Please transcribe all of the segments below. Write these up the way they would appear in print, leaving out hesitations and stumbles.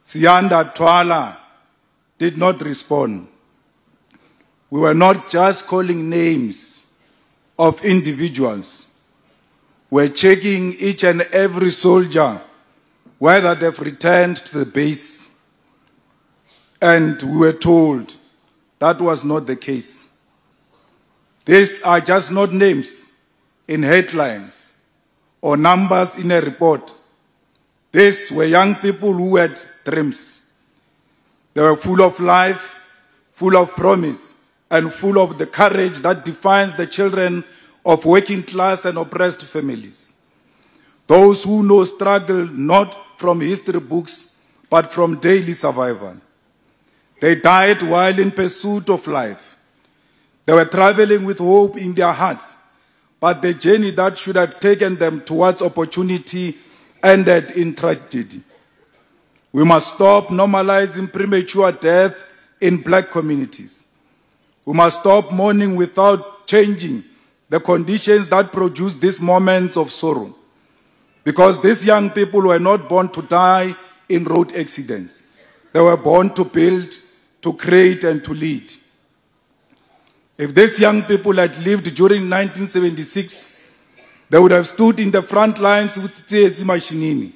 Siyanda Twala did not respond. We were not just calling names of individuals. We're checking each and every soldier whether they've returned to the base. And we were told that was not the case. These are just not names in headlines or numbers in a report. These were young people who had dreams. They were full of life, full of promise, and full of the courage that defines the children of working class and oppressed families. Those who know struggle not from history books, but from daily survival. They died while in pursuit of life. They were traveling with hope in their hearts, but the journey that should have taken them towards opportunity ended in tragedy. We must stop normalizing premature death in black communities. We must stop mourning without changing the conditions that produce these moments of sorrow. Because these young people were not born to die in road accidents. They were born to build, to create, and to lead. If these young people had lived during 1976, they would have stood in the front lines with Tsietsi Mashinini,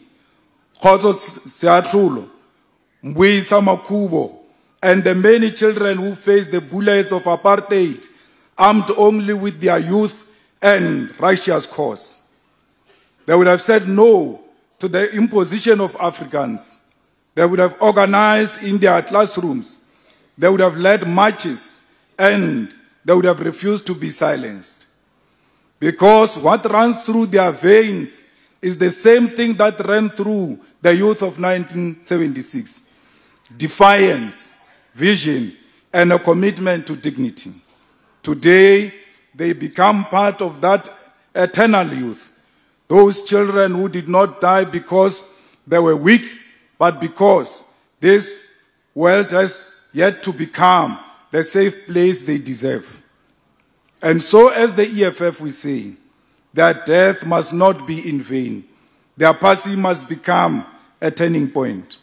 Khotso Seatlulo, Mbuyisa Makubo, and the many children who faced the bullets of apartheid, armed only with their youth and righteous cause. They would have said no to the imposition of Africans. They would have organized in their classrooms. They would have led marches, and they would have refused to be silenced. Because what runs through their veins is the same thing that ran through the youth of 1976. Defiance, vision, and a commitment to dignity. Today, they become part of that eternal youth. Those children who did not die because they were weak, but because this world has yet to become the safe place they deserve. And so, as the EFF we say, their death must not be in vain. Their passing must become a turning point.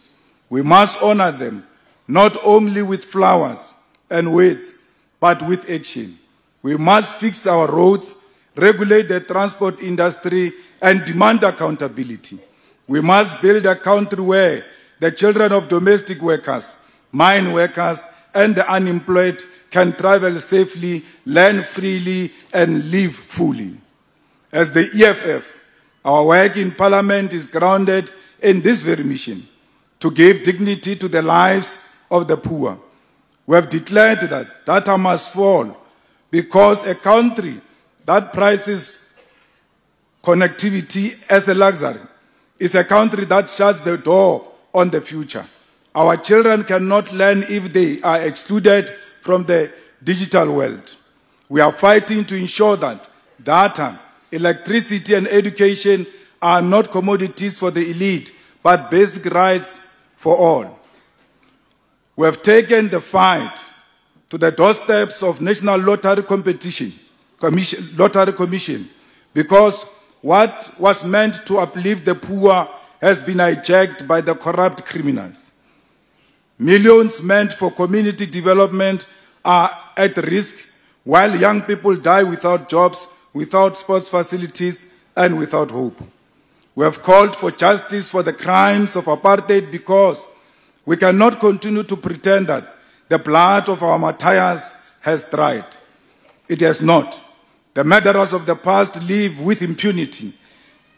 We must honor them, not only with flowers and words, but with action. We must fix our roads, regulate the transport industry, and demand accountability. We must build a country where the children of domestic workers, mine workers, and the unemployed can travel safely, learn freely, and live fully. As the EFF, our work in Parliament is grounded in this very mission, to give dignity to the lives of the poor. We have declared that data must fall because a country that prizes connectivity as a luxury is a country that shuts the door on the future. Our children cannot learn if they are excluded from the digital world. We are fighting to ensure that data, electricity, and education are not commodities for the elite, but basic rights for all. We have taken the fight to the doorsteps of National Lottery Commission, because what was meant to uplift the poor has been hijacked by the corrupt criminals. Millions meant for community development are at risk, while young people die without jobs, without sports facilities, and without hope. We have called for justice for the crimes of apartheid because we cannot continue to pretend that the blood of our martyrs has dried. It has not. The murderers of the past live with impunity.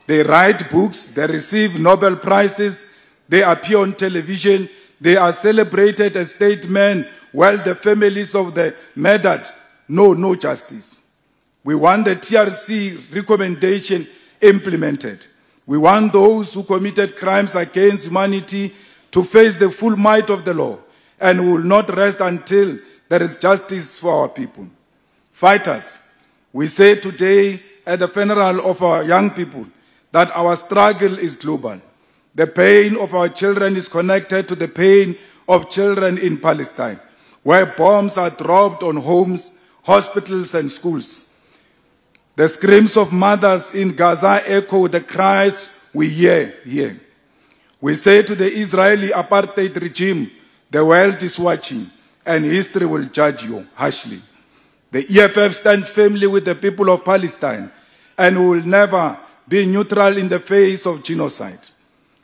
They write books, they receive Nobel Prizes, they appear on television, they are celebrated as statesmen, while the families of the murdered know no justice. We want the TRC recommendation implemented. We want those who committed crimes against humanity to face the full might of the law, and we will not rest until there is justice for our people. Fighters, we say today at the funeral of our young people that our struggle is global. The pain of our children is connected to the pain of children in Palestine, where bombs are dropped on homes, hospitals, and schools. The screams of mothers in Gaza echo the cries we hear here. We say to the Israeli apartheid regime, the world is watching and history will judge you harshly. The EFF stands firmly with the people of Palestine and will never be neutral in the face of genocide.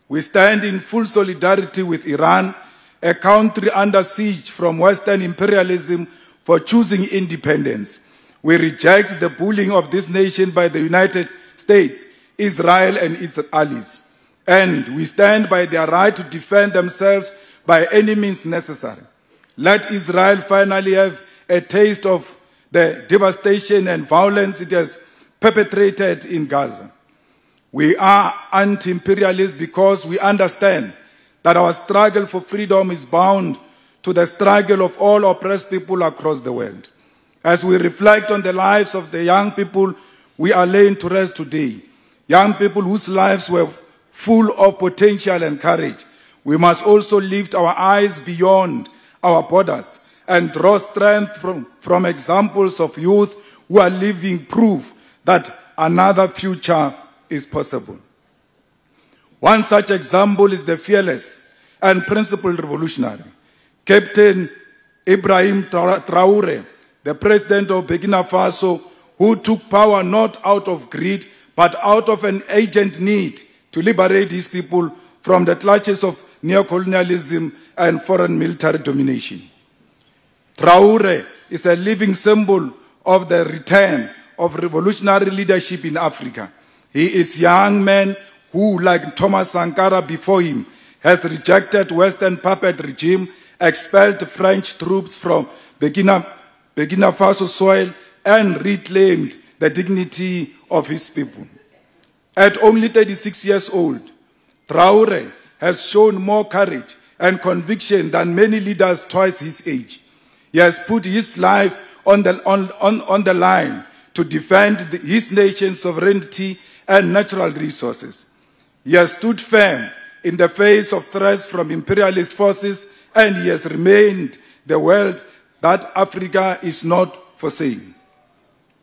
We stand in full solidarity with Iran, a country under siege from Western imperialism for choosing independence. We reject the bullying of this nation by the United States, Israel and its allies. And we stand by their right to defend themselves by any means necessary. Let Israel finally have a taste of the devastation and violence it has perpetrated in Gaza. We are anti-imperialist because we understand that our struggle for freedom is bound to the struggle of all oppressed people across the world. As we reflect on the lives of the young people we are laying to rest today, young people whose lives were full of potential and courage, we must also lift our eyes beyond our borders and draw strength from examples of youth who are living proof that another future is possible. One such example is the fearless and principled revolutionary, Captain Ibrahim Traore, the president of Burkina Faso, who took power not out of greed, but out of an urgent need to liberate his people from the clutches of neocolonialism and foreign military domination. Traore is a living symbol of the return of revolutionary leadership in Africa. He is a young man who, like Thomas Sankara before him, has rejected Western puppet regime, expelled French troops from Burkina Faso soil, and reclaimed the dignity of his people. At only 36 years old, Traore has shown more courage and conviction than many leaders twice his age. He has put his life on the line to defend his nation's sovereignty and natural resources. He has stood firm in the face of threats from imperialist forces, and he has remained the world that Africa is not for sale.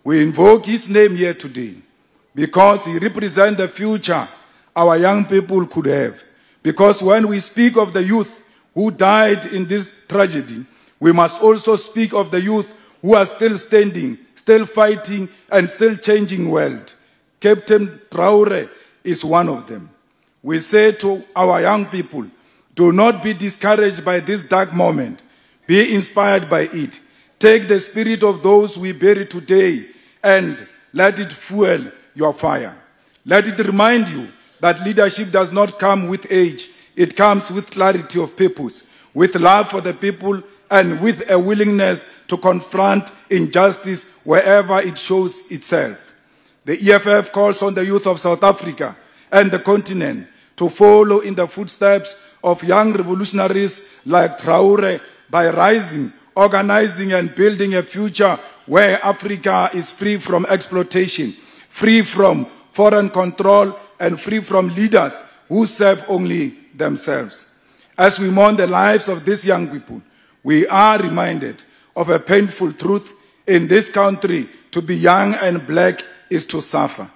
We invoke his name here today because he represents the future our young people could have. Because when we speak of the youth who died in this tragedy, we must also speak of the youth who are still standing, still fighting, and still changing the world. Captain Traore is one of them. We say to our young people, do not be discouraged by this dark moment. Be inspired by it. Take the spirit of those we bury today and let it fuel your fire. Let it remind you that leadership does not come with age. It comes with clarity of purpose, with love for the people, and with a willingness to confront injustice wherever it shows itself. The EFF calls on the youth of South Africa and the continent to follow in the footsteps of young revolutionaries like Traore by rising, organizing, and building a future where Africa is free from exploitation, free from foreign control, and free from leaders who serve only themselves. As we mourn the lives of these young people, we are reminded of a painful truth in this country: to be young and black is to suffer.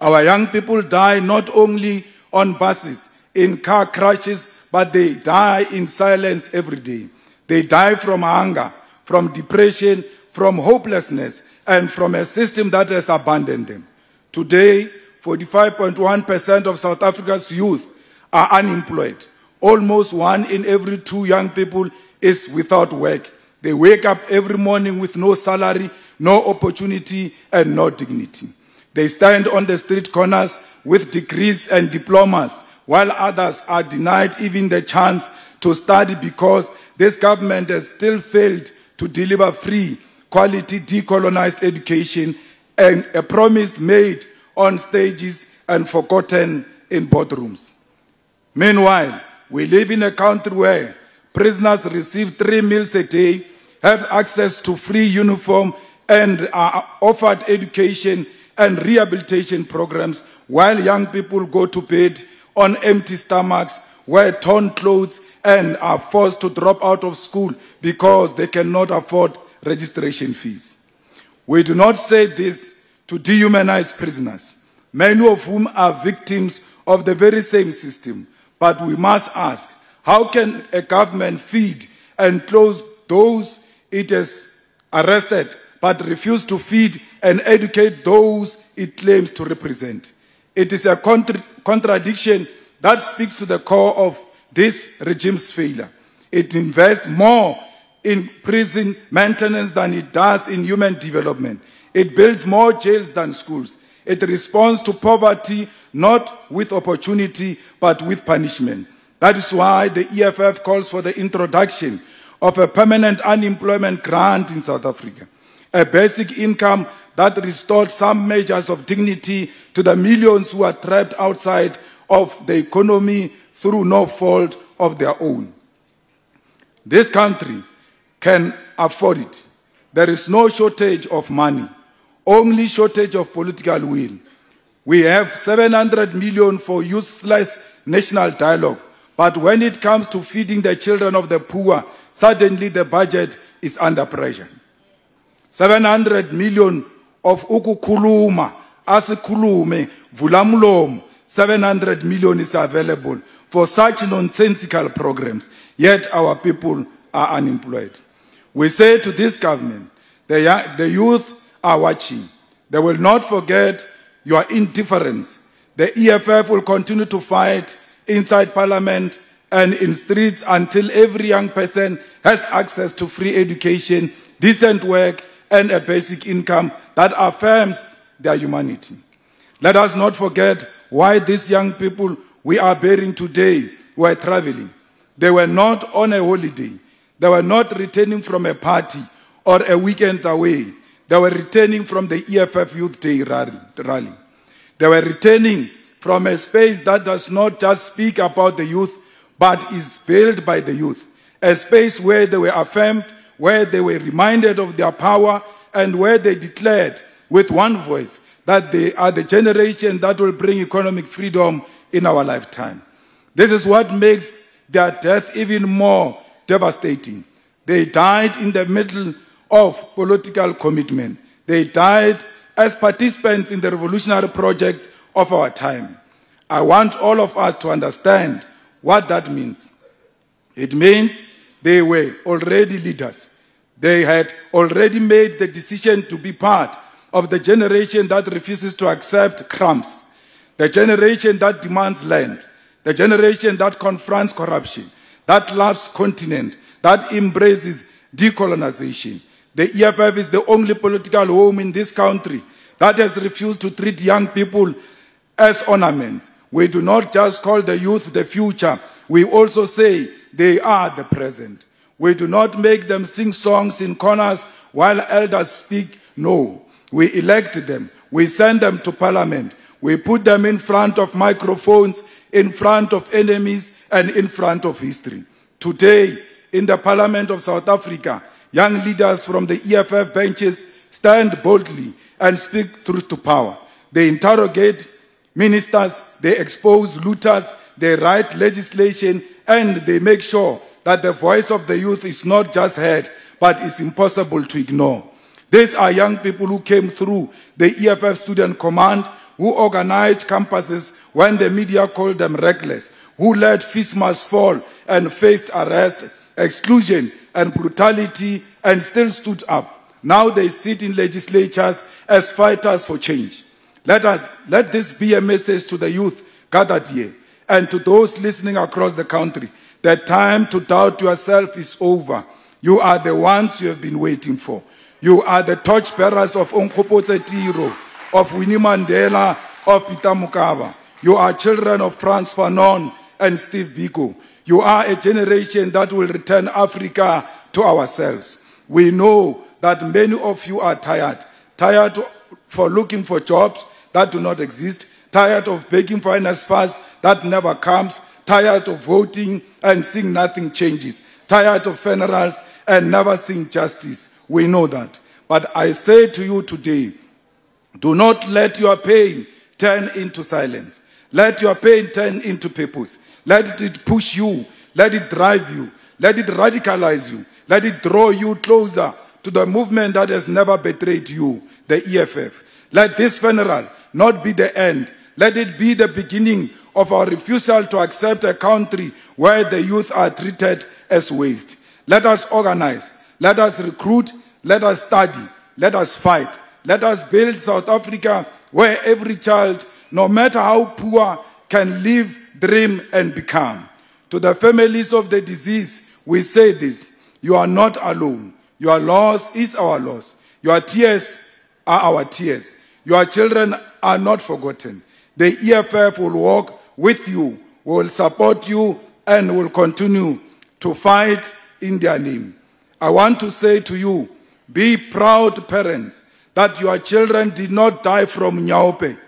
Our young people die not only on buses, in car crashes, but they die in silence every day. They die from hunger, from depression, from hopelessness, and from a system that has abandoned them. Today, 45.1% of South Africa's youth are unemployed. Almost 1 in every 2 young people is without work. They wake up every morning with no salary, no opportunity, and no dignity. They stand on the street corners with degrees and diplomas, while others are denied even the chance to study because this government has still failed to deliver free, quality, decolonized education, and a promise made on stages and forgotten in boardrooms. Meanwhile, we live in a country where prisoners receive 3 meals a day, have access to free uniform, and are offered education and rehabilitation programs, while young people go to bed on empty stomachs, wear torn clothes, and are forced to drop out of school because they cannot afford registration fees. We do not say this to dehumanize prisoners, many of whom are victims of the very same system. But we must ask, how can a government feed and close those it has arrested, but refuse to feed and educate those it claims to represent? It is a contradiction that speaks to the core of this regime's failure. It invests more in prison maintenance than it does in human development. It builds more jails than schools. It responds to poverty not with opportunity, but with punishment. That is why the EFF calls for the introduction of a permanent unemployment grant in South Africa, a basic income that restores some measures of dignity to the millions who are trapped outside of the economy through no fault of their own. This country can afford it. There is no shortage of money, only shortage of political will. We have 700 million for useless national dialogue, but when it comes to feeding the children of the poor, suddenly the budget is under pressure. 700 million of ukukhuluma, asikhulume, vulamulom, 700 million is available for such nonsensical programs, yet our people are unemployed. We say to this government, the youth are watching. They will not forget your indifference. The EFF will continue to fight inside Parliament and in streets until every young person has access to free education, decent work, and a basic income that affirms their humanity. Let us not forget why these young people we are burying today were traveling. They were not on a holiday. They were not returning from a party or a weekend away. They were returning from the EFF Youth Day rally. They were returning from a space that does not just speak about the youth, but is built by the youth. A space where they were affirmed, where they were reminded of their power, and where they declared with one voice that they are the generation that will bring economic freedom in our lifetime. This is what makes their death even more devastating. They died in the middle of political commitment. They died as participants in the revolutionary project of our time. I want all of us to understand what that means. It means they were already leaders. They had already made the decision to be part of the generation that refuses to accept crumbs, the generation that demands land, the generation that confronts corruption, that loves continent, that embraces decolonization. The EFF is the only political home in this country that has refused to treat young people as ornaments. We do not just call the youth the future. We also say they are the present. We do not make them sing songs in corners while elders speak. No. We elect them. We send them to Parliament. We put them in front of microphones, in front of enemies, and in front of history. Today, in the Parliament of South Africa, young leaders from the EFF benches stand boldly and speak truth to power. They interrogate ministers, they expose looters, they write legislation, and they make sure that the voice of the youth is not just heard, but is impossible to ignore. These are young people who came through the EFF Student Command, who organized campuses when the media called them reckless, who let FISMAs fall and faced arrest, exclusion, and brutality, and still stood up. Now they sit in legislatures as fighters for change. Let this be a message to the youth gathered here and to those listening across the country. The time to doubt yourself is over. You are the ones you have been waiting for. You are the torchbearers of Onkgopotse Tiro, of Winnie Mandela, of Peter Mokaba. You are children of Frantz Fanon and Steve Biko. You are a generation that will return Africa to ourselves. We know that many of you are tired for looking for jobs that do not exist, tired of begging for NSFAS that never comes, tired of voting and seeing nothing changes, tired of funerals and never seeing justice. We know that. But I say to you today, do not let your pain turn into silence. Let your pain turn into purpose. Let it push you. Let it drive you. Let it radicalize you. Let it draw you closer to the movement that has never betrayed you, the EFF. Let this funeral not be the end. Let it be the beginning of our refusal to accept a country where the youth are treated as waste. Let us organize, let us recruit, let us study, let us fight, let us build South Africa where every child, no matter how poor, can live, dream, and become. To the families of the deceased, we say this: you are not alone. Your loss is our loss. Your tears are our tears. Your children are not forgotten. The EFF will walk with you, will support you, and will continue to fight in their name. I want to say to you, be proud parents that your children did not die from Nyaupe.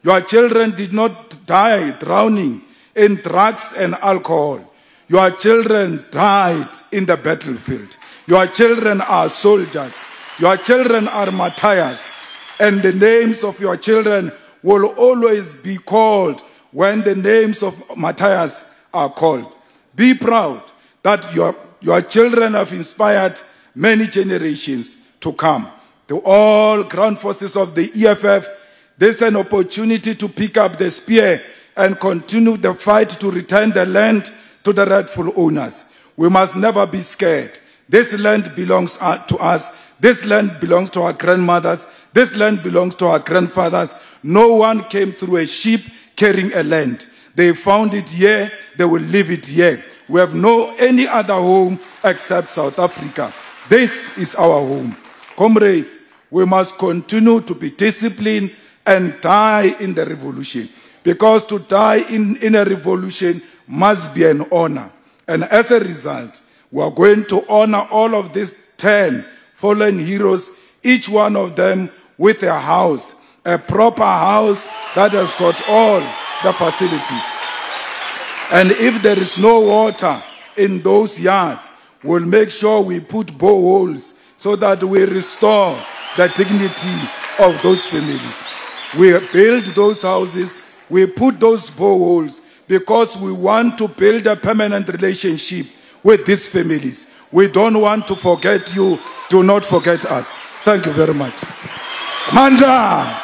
Your children did not die drowning in drugs and alcohol. Your children died in the battlefield. Your children are soldiers. Your children are martyrs. And the names of your children will always be called when the names of martyrs are called. Be proud that your children have inspired many generations to come. To all ground forces of the EFF, this is an opportunity to pick up the spear and continue the fight to return the land to the rightful owners. We must never be scared. This land belongs to us. This land belongs to our grandmothers. This land belongs to our grandfathers. No one came through a ship carrying a land. They found it here. They will leave it here. We have no any other home except South Africa. This is our home. Comrades, we must continue to be disciplined and die in the revolution. Because to die in a revolution must be an honor. And as a result, we are going to honor all of these 10 fallen heroes, each one of them with a house, a proper house that has got all the facilities. And if there is no water in those yards, we'll make sure we put boreholes so that we restore the dignity of those families. We build those houses, we put those boreholes because we want to build a permanent relationship with these families. We don't want to forget you. Do not forget us. Thank you very much. Manja!